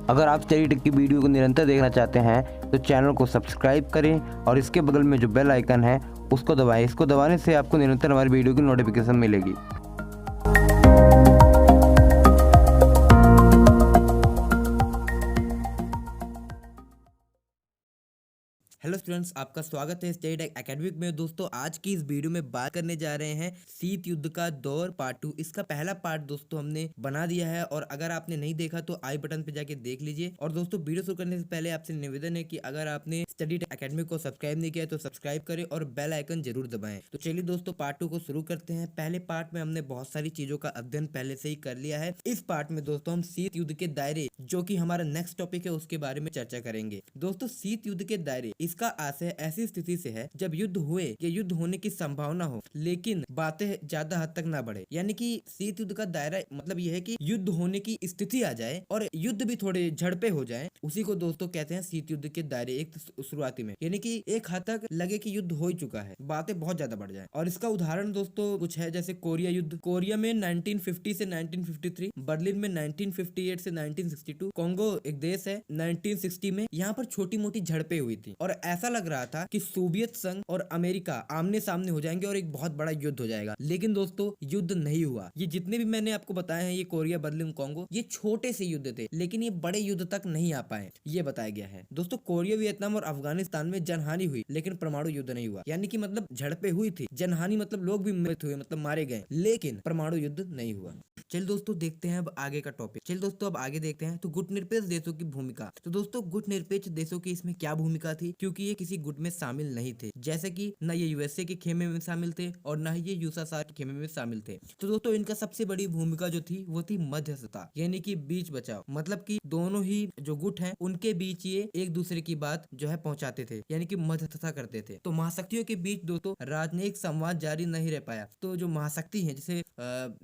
अगर आप study take की वीडियो को निरंतर देखना चाहते हैं तो चैनल को सब्सक्राइब करें और इसके बगल में जो बेल आइकन है उसको दबाएं। इसको दबाने से आपको निरंतर हमारी वीडियो की नोटिफिकेशन मिलेगी। हेलो स्टूडेंट्स, आपका स्वागत है स्टडी टेक एकेडमिक में। दोस्तों, आज की इस वीडियो में बात करने जा रहे हैं शीत युद्ध का दौर पार्ट 2। इसका पहला पार्ट दोस्तों हमने बना दिया है और अगर आपने नहीं देखा तो आई बटन पे जाके देख लीजिए। और दोस्तों, वीडियो शुरू करने से पहले आपसे निवेदन है कि अगर आपने स्टडी टेक एकेडमिक को सब्सक्राइब नहीं किया तो सब्सक्राइब करें और बेल आइकन जरूर दबाएं। तो चलिए दोस्तों, पार्ट 2 को शुरू करते हैं। पहले पार्ट में हमने बहुत सारी चीजों का अध्ययन पहले से ही कर लिया है। इस पार्ट में दोस्तों हम शीत युद्ध के दायरे, जो कि हमारा नेक्स्ट टॉपिक है, उसके बारे में चर्चा करेंगे। दोस्तों, शीत युद्ध के दायरे, इसका आशय ऐसी स्थिति से है जब युद्ध हुए या युद्ध होने की संभावना हो लेकिन बातें ज्यादा हद तक ना बढ़े। यानी कि शीत युद्ध का दायरा मतलब यह है कि युद्ध होने की स्थिति आ जाए और युद्ध भी थोड़े झड़पे हो जाए, उसी को दोस्तों कहते हैं शीत युद्ध के दायरे। एक शुरुआती में यानी कि एक हद तक लगे कि युद्ध हो ही चुका है, बातें बहुत ज्यादा बढ़ जाए। और इसका उदाहरण दोस्तों कुछ है, जैसे कोरिया युद्ध। कोरिया में 1950 से 1953, बर्लिन में 1958 से 1962, कॉन्गो एक देश है 1960 में। यहाँ पर छोटी मोटी झड़पें हुई थी और ऐसा लग रहा था कि सोवियत संघ और अमेरिका आमने सामने हो जाएंगे और एक बहुत बड़ा युद्ध हो जाएगा। लेकिन दोस्तों, युद्ध नहीं हुआ। ये जितने भी मैंने आपको बताए हैं, ये कोरिया, बर्लिन, कॉन्गो, ये छोटे से युद्ध थे, लेकिन ये बड़े युद्ध तक नहीं आ पाए, ये बताया गया है। दोस्तों, कोरिया, वियतनाम और अफगानिस्तान में जनहानि हुई लेकिन परमाणु युद्ध नहीं हुआ। यानी कि मतलब झड़पें हुई थी, जनहानि मतलब लोग भी मृत हुए, मतलब मारे गए, लेकिन परमाणु युद्ध नहीं हुआ। चल दोस्तों, देखते हैं अब आगे का टॉपिक। चल दोस्तों, अब आगे देखते हैं। तो गुटनिरपेक्ष देशों की भूमिका। तो दोस्तों, गुटनिरपेक्ष देशों की इसमें क्या भूमिका थी, क्योंकि ये किसी गुट में शामिल नहीं थे। जैसे कि न ये यूएसए के खेमे में शामिल थे और न ही ये यूएसएसआर के खेमे में शामिल थे। तो दोस्तों, इनका सबसे बड़ी भूमिका जो थी वो थी मध्यस्थता, यानी कि बीच बचाव। मतलब कि दोनों ही जो गुट हैं उनके बीच ये एक दूसरे की बात जो है पहुंचाते थे, यानी कि मध्यस्थता करते थे। तो महाशक्तियों के बीच दोस्तों राजनयिक संवाद जारी नहीं रह पाया। तो जो महाशक्ति है, जैसे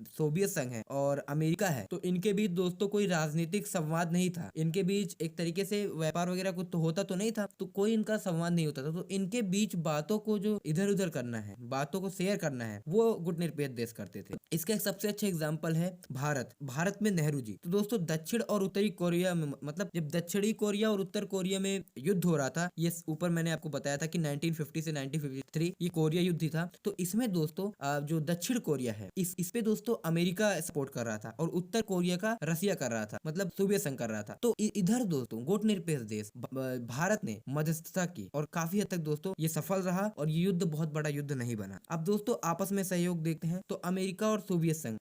सोवियत संघ है और अमेरिका है, तो इनके बीच दोस्तों कोई राजनीतिक संवाद नहीं था। इनके बीच एक तरीके से व्यापार वगैरह कुछ तो होता तो नहीं था, तो कोई इनका संवाद नहीं होता था। तो इनके बीच बातों को जो इधर उधर करना है, बातों को शेयर करना है, वो गुटनिरपेक्ष देश करते थे। इसका एक सबसे अच्छा एग्जाम्पल है भारत। भारत में नेहरू जी। तो दोस्तों, दक्षिण और उत्तरी कोरिया में, मतलब जब दक्षिणी कोरिया और उत्तर कोरिया में युद्ध हो रहा था, ये ऊपर मैंने आपको बताया था कि 1950 से 1953 ये कोरिया युद्ध ही था। तो इसमें दोस्तों जो दक्षिण कोरिया है, इस पे दोस्तों अमेरिका सपोर्ट कर रहा था और उत्तर कोरिया का रसिया कर रहा था, मतलब सोवियत संघ कर रहा था। तो इधर दोस्तों गुटनिरपेक्ष देश भारत ने मध्यस्थता की और काफी हद तक दोस्तों ये सफल रहा और ये युद्ध बहुत बड़ा युद्ध नहीं बना। अब दोस्तों आपस में सहयोग देखते हैं। तो अमेरिका और सोवियत संघ,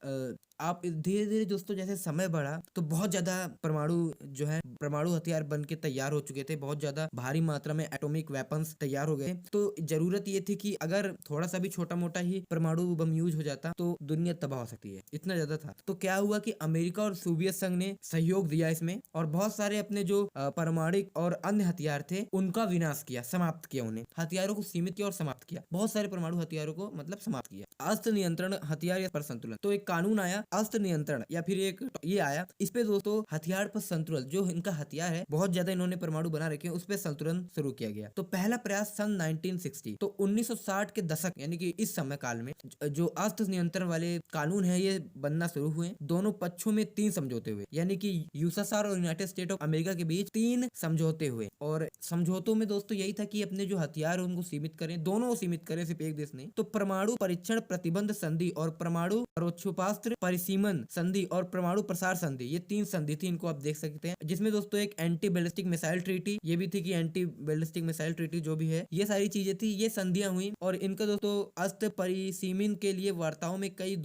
आप धीरे धीरे दोस्तों जैसे समय बढ़ा तो बहुत ज्यादा परमाणु हथियार बन के तैयार हो चुके थे। बहुत ज्यादा भारी मात्रा में एटॉमिक वेपन्स तैयार हो गए। तो जरूरत ये थी कि अगर थोड़ा सा भी छोटा मोटा ही परमाणु बम यूज हो जाता तो दुनिया तबाह हो सकती है, इतना ज्यादा था। तो क्या हुआ कि अमेरिका और सोवियत संघ ने सहयोग दिया इसमें और बहुत सारे अपने जो परमाणु और अन्य हथियार थे उनका विनाश किया, समाप्त किया, उन्हें हथियारों को सीमित किया और समाप्त किया। बहुत सारे परमाणु हथियारों को मतलब समाप्त किया। अस्त्र नियंत्रण, हथियार पर संतुलन। तो एक कानून आया अस्त्र नियंत्रण, या फिर एक ये आया, इस पे दोस्तों हथियार पर संतुलन, जो इनका हथियार है बहुत ज्यादा इन्होंने परमाणु बना रखे हैं, उस पे संतुलन शुरू किया गया। तो पहला प्रयास सन 1960, तो 1960 के दशक यानी कि इस समय काल में जो अस्त्र नियंत्रण वाले कानून है ये बनना शुरू हुए। दोनों पक्षों में 3 समझौते हुए, यानी कि यूएसएसआर और यूनाइटेड स्टेट ऑफ अमेरिका के बीच 3 समझौते हुए। और समझौतों में दोस्तों यही था कि अपने जो हथियार उनको सीमित करें, दोनों सीमित करें, सिर्फ एक देश नहीं। तो परमाणु परीक्षण प्रतिबंध संधि और परमाणु परोक्षोपास्त्र परिसीमन संधि और परमाणु प्रसार संधि, ये 3 संधि थी, इनको आप देख सकते हैं। जिसमें दोस्तों एक एंटी बैलिस्टिक मिसाइल ट्रीटी ये भी थी कि एंटी बैलिस्टिक मिसाइल ट्रीटी जो भी है, ये सारी चीजें थी, ये संधियां हुई। और इनका दोस्तों अस्त्र परिसीमन के लिए वार्ताओं में कई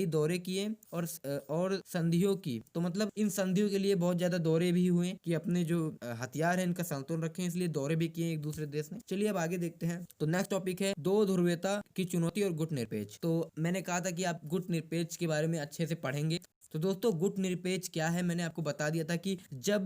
दौरे किए और संधियों की, तो मतलब इन संधियों के लिए बहुत ज्यादा दौरे भी हुए कि अपने जो हथियार है इनका संतुलन रखें, इसलिए दौरे भी किए एक दूसरे देश ने। चलिए अब आगे देखते हैं। तो नेक्स्ट टॉपिक है दो ध्रुवीयता की चुनौती और गुटनिरपेक्ष। तो मैंने कहा था कि आप गुटनिरपेक्ष के बारे में अच्छे से पढ़ेंगे। तो दोस्तों गुटनिरपेक्ष क्या है, मैंने आपको बता दिया था कि जब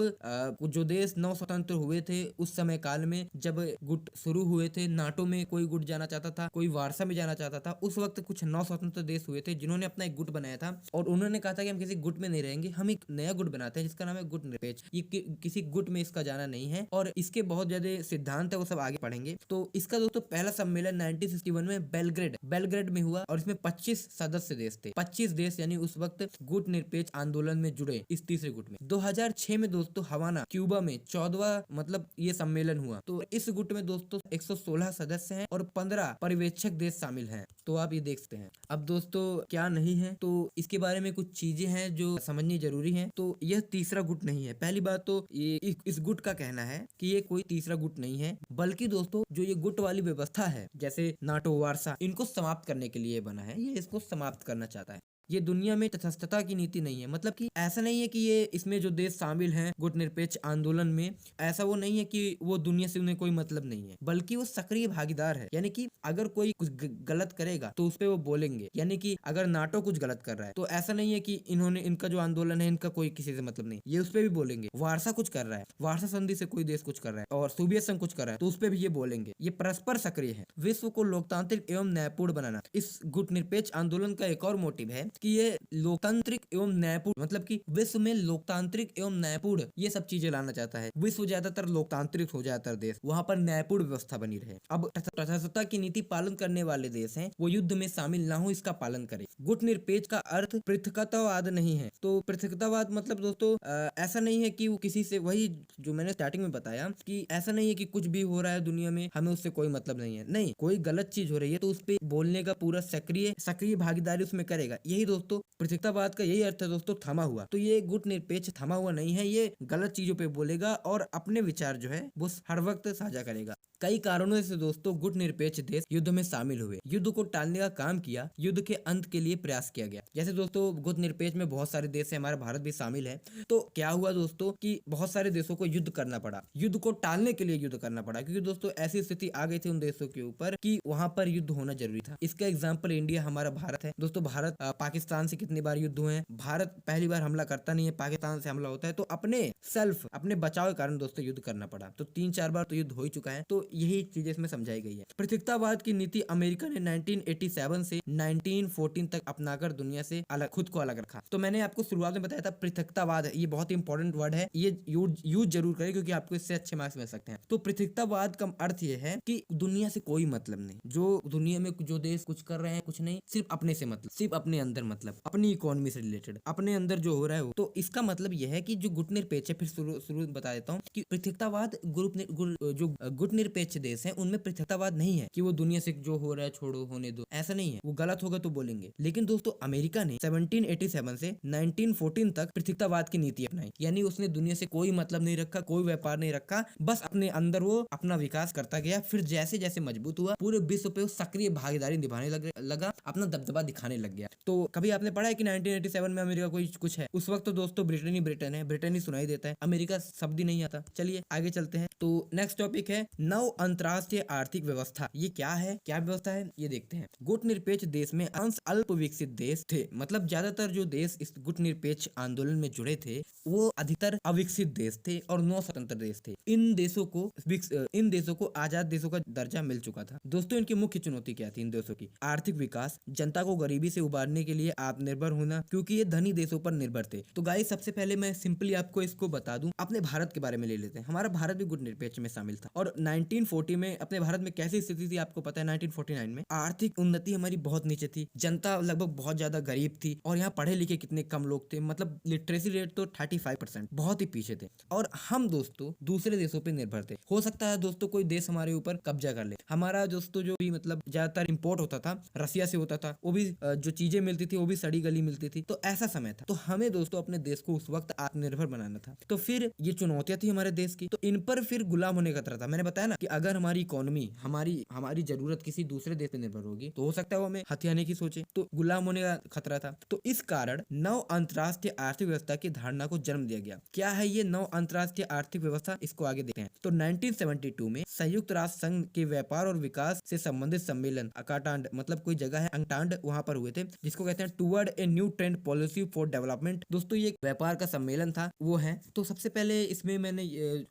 जो देश नव स्वतंत्र हुए थे उस समय काल में, जब गुट शुरू हुए थे, नाटो में कोई गुट जाना चाहता था, कोई वार्सा में जाना चाहता था, उस वक्त कुछ नव स्वतंत्र देश हुए थे जिन्होंने अपना एक गुट बनाया था और उन्होंने कहा था कि हम किसी गुट में नहीं रहेंगे, हम एक नया गुट बनाते हैं जिसका नाम है गुटनिरपेक्ष। ये किसी गुट में इसका जाना नहीं है और इसके बहुत ज्यादा सिद्धांत है, वो सब आगे पढ़ेंगे। तो इसका दोस्तों पहला सम्मेलन 1961 में बेलग्रेड में हुआ और इसमें 25 सदस्य देश थे, 25 देश, यानी उस वक्त गुट निरपेक्ष आंदोलन में जुड़े इस तीसरे गुट में। 2006 में दोस्तों हवाना क्यूबा में 14वां मतलब ये सम्मेलन हुआ। तो इस गुट में दोस्तों 116 सदस्य हैं और 15 पर्यवेक्षक देश शामिल हैं। तो आप ये देख सकते हैं। अब दोस्तों क्या नहीं है, तो इसके बारे में कुछ चीजें हैं जो समझनी जरूरी है। तो यह तीसरा गुट नहीं है। पहली बात तो ये इस गुट का कहना है कि ये कोई तीसरा गुट नहीं है, बल्कि दोस्तों जो ये गुट वाली व्यवस्था है जैसे नाटो, वार्सा, इनको समाप्त करने के लिए बना है। ये इसको समाप्त करना चाहता है। ये दुनिया में तटस्थता की नीति नहीं है। मतलब कि ऐसा नहीं है कि ये इसमें जो देश शामिल हैं गुट निरपेक्ष आंदोलन में, ऐसा वो नहीं है कि वो दुनिया से उन्हें कोई मतलब नहीं है, बल्कि वो सक्रिय भागीदार है। यानी कि अगर कोई कुछ गलत करेगा तो उस पर वो बोलेंगे। यानी कि अगर नाटो कुछ गलत कर रहा है तो ऐसा नहीं है कि इनका जो आंदोलन है इनका कोई किसी से मतलब नहीं, ये उस पर भी बोलेंगे। वार्सा कुछ कर रहा है, वार्सा संधि से कोई देश कुछ कर रहा है और सोवियत संघ कुछ कर रहा है तो उस पर भी ये बोलेंगे। ये परस्पर सक्रिय है। विश्व को लोकतांत्रिक एवं न्यायपूर्ण बनाना इस गुट निरपेक्ष आंदोलन का एक और मोटिव है कि ये लोकतांत्रिक एवं न्यायपूर्ण, मतलब कि विश्व में लोकतांत्रिक एवं न्यायपूर्ण ये सब चीजें लाना चाहता है। विश्व ज्यादातर लोकतांत्रिक हो, ज्यादातर देश वहां पर न्यायपूर्ण व्यवस्था बनी रहे। अब तटस्थता की नीति पालन करने वाले देश हैं वो युद्ध में शामिल ना हो, इसका पालन करें। गुट निरपेक्ष का अर्थ पृथकतावाद नहीं है। तो पृथकतावाद मतलब दोस्तों ऐसा नहीं है कि वो किसी से, वही जो मैंने स्टार्टिंग में बताया कि ऐसा नहीं है कि कुछ भी हो रहा है दुनिया में हमें उससे कोई मतलब नहीं है। नहीं, कोई गलत चीज हो रही है तो उस पर बोलने का पूरा सक्रिय भागीदारी उसमें करेगा। यही दोस्तों पृथकतावाद का यही अर्थ है दोस्तों, थमा हुआ। तो ये गुट निरपेक्ष थमा हुआ नहीं है, ये गलत चीजों पे बोलेगा और अपने विचार जो है वो हर वक्त साझा करेगा। कई कारणों से दोस्तों गुट निरपेक्ष देश युद्ध में शामिल हुए, युद्ध को टालने का काम किया, युद्ध के अंत के लिए प्रयास किया गया। जैसे दोस्तों गुट निरपेक्ष में बहुत सारे देश है, हमारा भारत भी शामिल है। तो क्या हुआ दोस्तों कि बहुत सारे देशों को युद्ध करना पड़ा, युद्ध को टालने के लिए युद्ध करना पड़ा, क्योंकि दोस्तों ऐसी स्थिति आ गई थी उन देशों के ऊपर कि वहां पर युद्ध होना जरूरी था। इसका एग्जाम्पल इंडिया, हमारा भारत है दोस्तों। भारत पाकिस्तान से कितनी बार युद्ध हुए हैं। भारत पहली बार हमला करता नहीं है, पाकिस्तान से हमला होता है। तो अपने बचाव के कारण दोस्तों युद्ध करना पड़ा। तो 3-4 बार तो युद्ध हो ही चुका है। तो यही चीजें इसमें समझाई गई है। पृथकतावाद की नीति अमेरिका ने 1987 से 1914 तक अपनाकर दुनिया से खुद को अलग रखा। तो मैंने आपको शुरुआत में बताया था पृथकतावाद है, ये बहुत इंपॉर्टेंट वर्ड है, ये यूज जरूर करें क्योंकि आपको इससे अच्छे मार्क्स मिल सकते हैं। तो पृथकतावाद का अर्थ ये है कि दुनिया से कोई मतलब नहीं, जो दुनिया में जो देश कुछ कर रहे हैं कुछ नहीं, सिर्फ अपने से मतलब, सिर्फ अपने अंदर मतलब, अपनी इकोनॉमी से रिलेटेड, अपने अंदर जो हो रहा है वो। तो इसका मतलब यह है कि जो गुट निरपेक्ष है, फिर शुरू बता देता हूँ कि पृथकतावाद जो गुट निरपेक्ष देश है उनमें पृथकतावाद नहीं है कि वो दुनिया से जो हो रहा है छोड़ो, होने दो, ऐसा नहीं है। वो गलत होगा तो बोलेंगे। लेकिन दोस्तों अमेरिका ने 1787 से 1914 तक पृथकतावाद की नीति अपनाई, यानी उसने दुनिया से कोई मतलब नहीं रखा, कोई व्यापार नहीं रखा, बस अपने अंदर वो अपना विकास करता गया। फिर जैसे जैसे मजबूत हुआ पूरे विश्व पे सक्रिय भागीदारी निभाने लगा, अपना दबदबा दिखाने लग गया। तो कभी आपने पढ़ा है कि 1987 में अमेरिका कोई कुछ है? उस वक्त तो दोस्तों ब्रिटेन ही ब्रिटेन है, ब्रिटेन ही सुनाई देता है, अमेरिका शब्द ही नहीं आता। चलिए आगे चलते हैं। तो नेक्स्ट टॉपिक है नव अंतरराष्ट्रीय आर्थिक व्यवस्था। ये क्या है, क्या व्यवस्था है ये देखते हैं। गुट निरपेक्ष देश में अंश अल्प विकसित देश थे, मतलब ज्यादातर जो देश इस गुट निरपेक्ष आंदोलन में जुड़े थे वो अधिकतर अविकसित देश थे और 9 स्वतंत्र देश थे। इन देशों को आजाद देशों का दर्जा मिल चुका था। दोस्तों इनकी मुख्य चुनौती क्या थी इन देशों की? आर्थिक विकास, जनता को गरीबी से उबारने के लिए आत्मनिर्भर होना, क्योंकि ये धनी देशों पर निर्भर थे। तो गाइस सबसे पहले मैं सिंपली आपको इसको बता दूं, अपने भारत के बारे में ले लेते हैं। हमारा भारत भी गुट निरपेक्ष में शामिल था और 1940 में अपने भारत में कैसी स्थिति थी आपको पता है? 1949 में आर्थिक उन्नति हमारी बहुत नीचे थी, जनता लगभग बहुत ज्यादा गरीब थी और यहाँ पढ़े लिखे कितने कम लोग थे, मतलब लिटरेसी रेट तो 35%, बहुत ही पीछे थे। और हम दोस्तों दूसरे देशों पे निर्भर थे। हो सकता है दोस्तों कोई देश हमारे ऊपर कब्जा कर ले। हमारा दोस्तों जो भी मतलब ज्यादातर इंपोर्ट होता था रसिया से होता था, वो भी जो चीजें मिलती थी वो भी सड़ी गली मिलती थी। तो ऐसा समय था, तो हमें दोस्तों अपने देश को उस वक्त आत्मनिर्भर बनाना था। तो फिर ये चुनौतियां थी हमारे देश की, तो इन पर फिर गुलाम होने का खतरा था। मैंने बताया ना कि अगर हमारी इकोनॉमी, हमारी जरूरत किसी दूसरे देश पे निर्भर होगी तो हो सकता है वो हमें हथियाने की सोचे, तो गुलाम होने का खतरा था। तो इस कारण नव अंतरराष्ट्रीय आर्थिक व्यवस्था की धारणा को जन्म दिया गया। क्या है ये नव अंतरराष्ट्रीय आर्थिक व्यवस्था, इसको आगे देखते हैं। तो 1972 में संयुक्त राष्ट्र संघ के व्यापार और विकास से संबंधित सम्मेलन अकाटांड, मतलब कोई जगह है अंगटांड, वहां पर हुए थे, जिसको कहते हैं toward a new trend policy for development. दोस्तों ये व्यापार का सम्मेलन था, वो है। तो सबसे पहले इसमें मैंने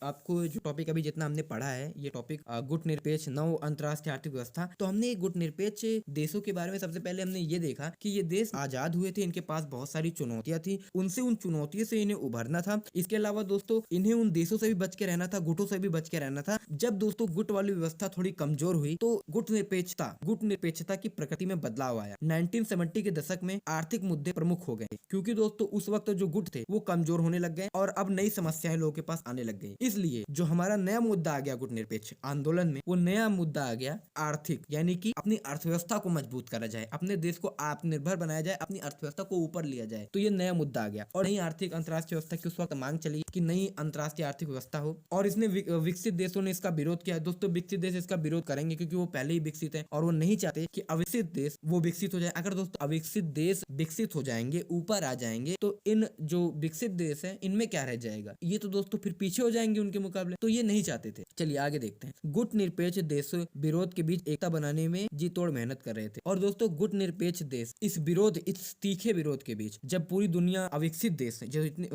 आपको जो टॉपिक अभी जितना हमने पढ़ा है, ये टॉपिक गुट निरपेक्ष नव अंतरराष्ट्रीय आर्थिक व्यवस्था। तो हमने गुट निरपेक्ष देशों के बारे में सबसे पहले हमने ये देखा कि ये देश आजाद हुए थे, इनके पास बहुत सारी चुनौतियां थी, उन चुनौतियों से इन्हें उभरना था। इसके अलावा दोस्तों इन्हें उन देशों से भी बच के रहना था, गुटों से भी बच के रहना था। जब दोस्तों गुट वाली व्यवस्था थोड़ी कमजोर हुई तो गुट निरपेक्षता की प्रकृति में बदलाव आया। 1970 के दशक इतिहास में आर्थिक मुद्दे प्रमुख हो गए, क्योंकि दोस्तों उस वक्त जो गुट थे वो कमजोर होने लग गए और अब नई समस्याएं लोगों के पास आने लग गई। इसलिए जो हमारा नया मुद्दा आ गया गुट निरपेक्ष आंदोलन में, वो नया मुद्दा आ गया आर्थिक, यानी कि अपनी अर्थव्यवस्था को मजबूत करा जाए, अपने देश को आत्मनिर्भर बनाया जाए, अपनी अर्थव्यवस्था को ऊपर लिया जाए। तो ये नया मुद्दा आ गया और नई आर्थिक अंतर्राष्ट्रीय व्यवस्था की उस वक्त मांग चली कि नई अंतर्राष्ट्रीय आर्थिक व्यवस्था हो, और इसने विकसित देशों ने इसका विरोध किया। दोस्तों विकसित देश इसका विरोध करेंगे क्योंकि वो पहले ही विकसित है और वो नहीं चाहते कि अविकसित देश वो विकसित हो जाए। अगर दोस्तों अविकसित देश विकसित हो जाएंगे, ऊपर आ जाएंगे, तो इन जो विकसित देश है इनमें क्या रह जाएगा, ये तो दोस्तों फिर पीछे हो जाएंगे उनके मुकाबले। तो ये नहीं चाहते थे। चलिए आगे देखते हैं। गुट निरपेक्ष देश विरोध के बीच एकता बनाने में जी तोड़ मेहनत कर रहे थे। और दोस्तों गुट निरपेक्ष देश इस तीखे विरोध के बीच, जब पूरी दुनिया अविकसित देश जो इतने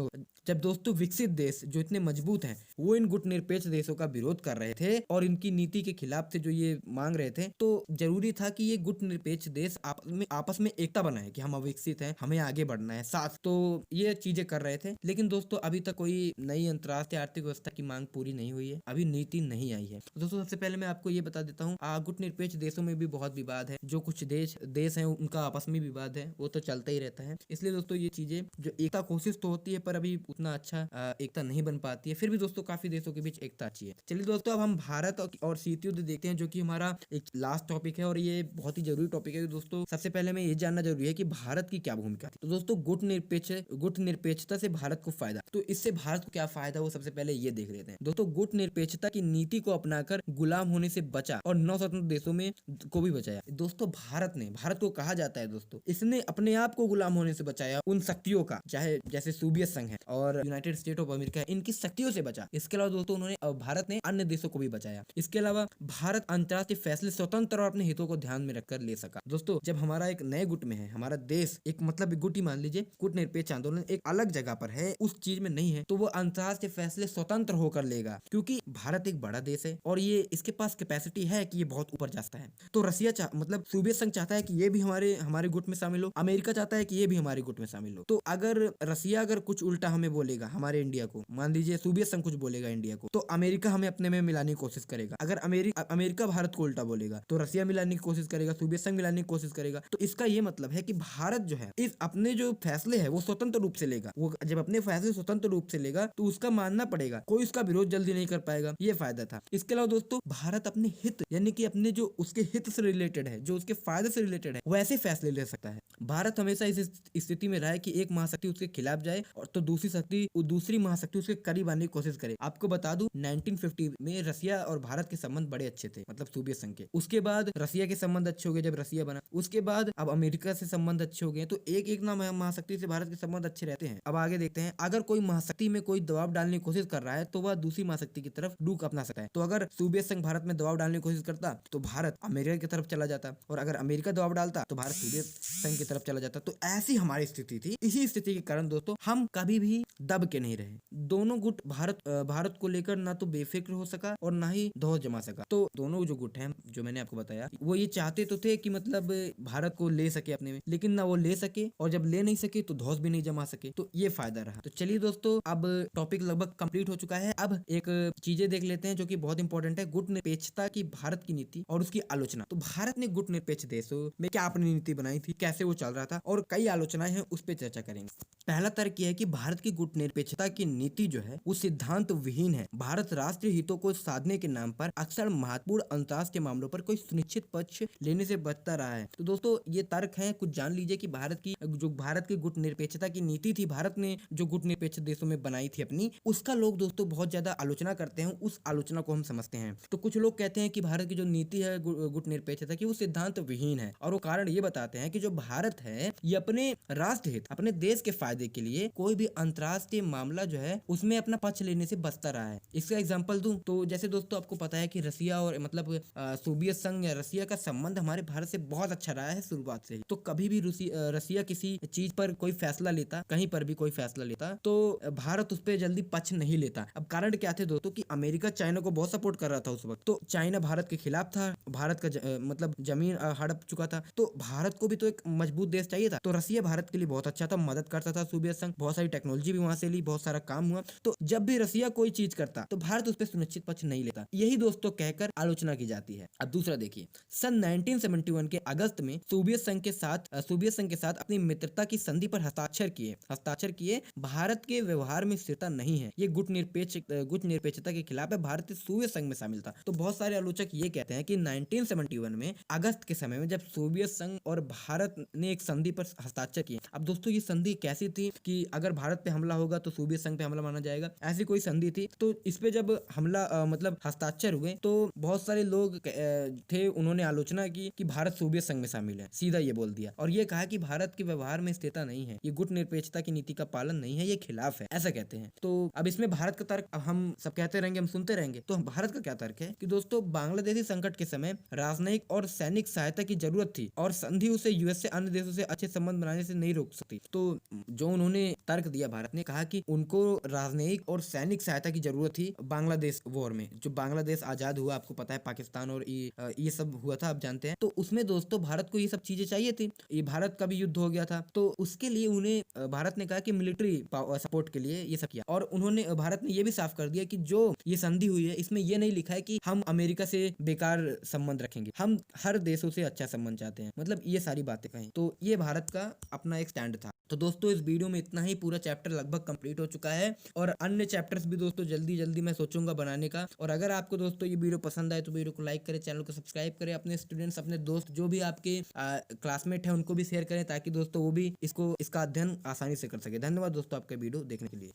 जब दोस्तों विकसित देश जो इतने मजबूत हैं वो इन गुट निरपेक्ष देशों का विरोध कर रहे थे और इनकी नीति के खिलाफ थे जो ये मांग रहे थे, तो जरूरी था कि ये गुट निरपेक्ष देश आपस में एकता बनाए कि हम अविकसित हैं, हमें आगे बढ़ना है साथ। तो ये चीजें कर रहे थे। लेकिन दोस्तों अभी तक कोई नई अंतर्राष्ट्रीय आर्थिक व्यवस्था की मांग पूरी नहीं हुई है, अभी नीति नहीं आई है। दोस्तों सबसे पहले मैं आपको ये बता देता हूँ, गुट निरपेक्ष देशों में भी बहुत विवाद है। जो कुछ देश हैं उनका आपस में विवाद है, वो तो चलता ही रहता है। इसलिए दोस्तों ये चीजें जो एकता कोशिश तो होती है पर अभी उतना अच्छा एकता नहीं बन पाती है। फिर भी दोस्तों काफी देशों के बीच एकता अच्छी है। चलिए दोस्तों अब हम भारत और शीत युद्ध देखते हैं, जो कि हमारा एक लास्ट टॉपिक है और ये बहुत ही जरूरी टॉपिक है। दोस्तों सबसे पहले मैं ये जानना जरूरी है कि भारत की क्या भूमिका थी। तो दोस्तों गुट निरपेक्षता से भारत को फायदा, तो इससे भारत को क्या फायदा वो सबसे पहले ये देख लेते हैं। दोस्तों गुट निरपेक्षता की नीति को अपनाकर गुलाम होने से बचा और 9 स्वतंत्र देशों में को भी बचाया। दोस्तों भारत को कहा जाता है दोस्तों इसने अपने आप को गुलाम होने से बचाया, उन शक्तियों का, चाहे जैसे सोवियत संघ है और यूनाइटेड स्टेट ऑफ अमेरिका है, इनकी शक्तियों से बचा। इसके अलावा दोस्तों भारत ने अन्य देशों को भी बचाया। इसके अलावा भारत अंतर्राष्ट्रीय फैसले स्वतंत्र और अपने हितों को ध्यान में रखकर ले सका। दोस्तों जब हमारा एक नए गुट में है, हमारा देश एक मतलब गुट ही मान लीजिए, गुट निरपेक्ष आंदोलन एक अलग जगह पर है, उस चीज में नहीं है, तो वो अंतर्राष्ट्रीय फैसले स्वतंत्र होकर लेगा, क्योंकि भारत एक बड़ा देश है और ये इसके पास कैपेसिटी है कि ये बहुत ऊपर जा सकता है। तो रसिया मतलब सोवियत संघ चाहता है कि ये भी हमारे गुट में शामिल हो, अमेरिका चाहता है कि ये भी हमारे गुट में शामिल हो। तो अगर रसिया कुछ उल्टा हमें बोलेगा, हमारे इंडिया को, मान लीजिए सोवियत संघ कुछ बोलेगा इंडिया को, तो अमेरिका हमें अपने में मिलाने की कोशिश करेगा। अगर अमेरिका भारत को उल्टा बोलेगा तो रसिया मिलाने की कोशिश करेगा, सोवियत संघ मिलाने की कोशिश करेगा। तो इसका ये मतलब है कि भारत जो है इस अपने जो फैसले है वो स्वतंत्र रूप से लेगा। वो जब अपने फैसले स्वतंत्र रूप से लेगा तो उसका मानना पड़ेगा, कोई उसका विरोध जल्दी नहीं कर पाएगा। ये फायदा था। इसके अलावा दोस्तों भारत अपने हित, यानी कि अपने जो उसके हित से रिलेटेड है, जो उसके फायदे से रिलेटेड है, वैसे फैसले ले सकता है। भारत हमेशा इस स्थिति में रहा है कि एक महाशक्ति उसके खिलाफ जाए और तो दूसरी महाशक्ति उसके करीब आने की कोशिश करे। आपको बता दूं 1950 में रसिया और भारत के संबंध बड़े अच्छे थे, मतलब सोवियत संघ के। उसके बाद रसिया के संबंध अच्छे हो गए जब रसिया बना। उसके बाद अब अमेरिका से संबंध अच्छे हो गए। तो एक ना महाशक्ति से भारत के संबंध अच्छे रहते हैं। अब आगे देखते हैं, अगर कोई महाशक्ति में कोई दबाव डालने की कोशिश कर रहा है तो वह दूसरी महाशक्ति की तरफ रुख अपना सकता है। तो अगर सोवियत संघ भारत में दबाव डालने की कोशिश करता तो भारत अमेरिका की तरफ चला जाता, और अगर अमेरिका दबाव डालता तो भारत सोवियत संघ की तरफ चला जाता। तो ऐसी हमारी स्थिति थी। इसी स्थिति के कारण दोस्तों हम कभी भी दब के नहीं रहे। दोनों गुट भारत को लेकर ना तो बेफिक्र हो सका और ना ही धौस जमा सका। तो दोनों जो गुट हैं जो मैंने आपको बताया, वो ये चाहते तो थे कि मतलब भारत को ले सके अपने में, लेकिन ना वो ले सके, और जब ले नहीं सके तो धौस भी नहीं जमा सके। तो ये फायदा रहा। तो चलिए दोस्तों अब टॉपिक लगभग कंप्लीट हो चुका है। अब एक चीजें देख लेते हैं जो कि बहुत इंपॉर्टेंट है, गुट निरपेक्षता की भारत की नीति और उसकी आलोचना। तो भारत ने गुट निरपेक्ष देशों में क्या अपनी नीति बनाई थी, कैसे वो चल रहा था, और कई आलोचनाएं हैं, उस पर चर्चा करेंगे। पहला तर्क यह है कि भारत की गुट निरपेक्षता की नीति जो है वो सिद्धांत विहीन है। भारत राष्ट्रीय हितों को साधने के नाम पर अक्सर महत्वपूर्ण अंतर्राष्ट्रीय मामलों पर कोई सुनिश्चित पक्ष लेने से बचता रहा है। तो दोस्तों ये तर्क है, कुछ जान लीजिए कि भारत की गुट निरपेक्षता की नीति थी, भारत ने जो गुट निरपेक्ष देशों में बनाई थी अपनी, उसका लोग दोस्तों बहुत ज्यादा आलोचना करते हैं। उस आलोचना को हम समझते हैं। तो कुछ लोग कहते हैं कि भारत की जो नीति है गुट निरपेक्षता की वो सिद्धांत विहीन है, और वो कारण ये बताते हैं कि जो भारत है ये अपने राष्ट्र हित, अपने देश के फायदे के लिए कोई भी अंतर्राष्ट्रीय मामला जो है उसमें अपना पक्ष लेने से बचता रहा है। इसका एग्जांपल दूं तो जैसे दोस्तों आपको पता है कि रसिया और मतलब सोवियत संघ या रसिया का संबंध हमारे भारत से बहुत अच्छा रहा है शुरुआत से ही। तो कभी भी रसिया किसी चीज पर कोई फैसला लेता, कहीं पर भी कोई फैसला लेता, तो भारत उस पर जल्दी पक्ष नहीं लेता। अब कारण क्या थे दोस्तों कि अमेरिका चाइना को बहुत सपोर्ट कर रहा था उस वक्त। तो चाइना भारत के खिलाफ था, भारत का मतलब जमीन हड़प चुका था, तो भारत को भी तो एक मजबूत देश चाहिए था। तो रसिया भारत के लिए बहुत अच्छा था, मदद करता था। सोवियत संघ बहुत सारी टेक्नोलॉजी भी वहां से ली, बहुत सारा काम हुआ। तो जब भी रसिया कोई चीज करता तो भारत उस पर सुनिश्चित पक्ष नहीं लेता। यही दोस्तों कहकर आलोचना की जाती है। अब दूसरा देखिए, सन 1971 के अगस्त में सोवियत संघ के साथ सोवियत संघ के साथ अपनी मित्रता की संधि पर हस्ताक्षर किए। भारत के व्यवहार में स्थिरता नहीं है, ये गुट निरपेक्षता के खिलाफ है। भारत सोवियत संघ में शामिल था। तो बहुत सारे आलोचक ये कहते हैं कि 1971 में अगस्त के समय में जब सोवियत संघ और भारत ने एक संधि पर हस्ताक्षर किए। अब दोस्तों ये संधि कैसी थी कि अगर भारत पे हमला होगा तो सोवियत संघ पे हमला माना जाएगा, ऐसी कोई संधि थी। तो इस पे जब हमला मतलब हस्ताक्षर हुए तो बहुत सारे लोग थे, उन्होंने आलोचना की कि भारत सोवियत संघ में शामिल है, सीधा ये बोल दिया। और ये कहा कि भारत के व्यवहार में स्थिरता नहीं है, ये गुट निरपेक्षता की नीति का पालन नहीं है, ये खिलाफ है, ऐसा कहते हैं। तो अब इसमें भारत का तर्क हम सब कहते रहेंगे, हम सुनते रहेंगे। तो भारत का क्या तर्क है कि दोस्तों बांग्लादेशी संकट के समय राजनयिक और सैनिक सहायता की जरूरत थी और संधि उसे यूएस से अन्य देशों से अच्छे संबंध बनाने से नहीं रोक सकती। तो जो उन्होंने तर्क दिया, भारत ने कहा कि उनको राजनयिक और सैनिक सहायता की जरूरत थी बांग्लादेश वॉर में, जो बांग्लादेश आजाद हुआ, आपको पता है पाकिस्तान और ये सब हुआ था, आप जानते हैं। तो उसमें दोस्तों भारत को ये सब चीजें चाहिए थी, ये भारत का भी युद्ध हो गया था, तो उसके लिए उन्हें भारत ने कहा कि मिलिट्री सपोर्ट के लिए ये सब किया। और उन्होंने भारत ने ये भी साफ कर दिया कि जो ये संधि हुई है इसमें ये नहीं लिखा है कि हम अमेरिका से बेकार संबंध रखेंगे, हम हर देशों से अच्छा संबंध चाहते हैं, मतलब ये सारी बातें कहीं। तो ये भारत का अपना एक स्टैंड था। तो दोस्तों इस वीडियो में इतना ही, पूरा चैप्टर लगभग कंप्लीट हो चुका है और अन्य चैप्टर्स भी दोस्तों जल्दी मैं सोचूंगा बनाने का। और अगर आपको दोस्तों ये वीडियो पसंद आए तो वीडियो को लाइक करें, चैनल को सब्सक्राइब करें, अपने स्टूडेंट्स, अपने दोस्त जो भी आपके क्लासमेट हैं उनको भी शेयर करें, ताकि दोस्तों वो भी इसका अध्ययन आसानी से कर सके। धन्यवाद दोस्तों आपका वीडियो देखने के लिए।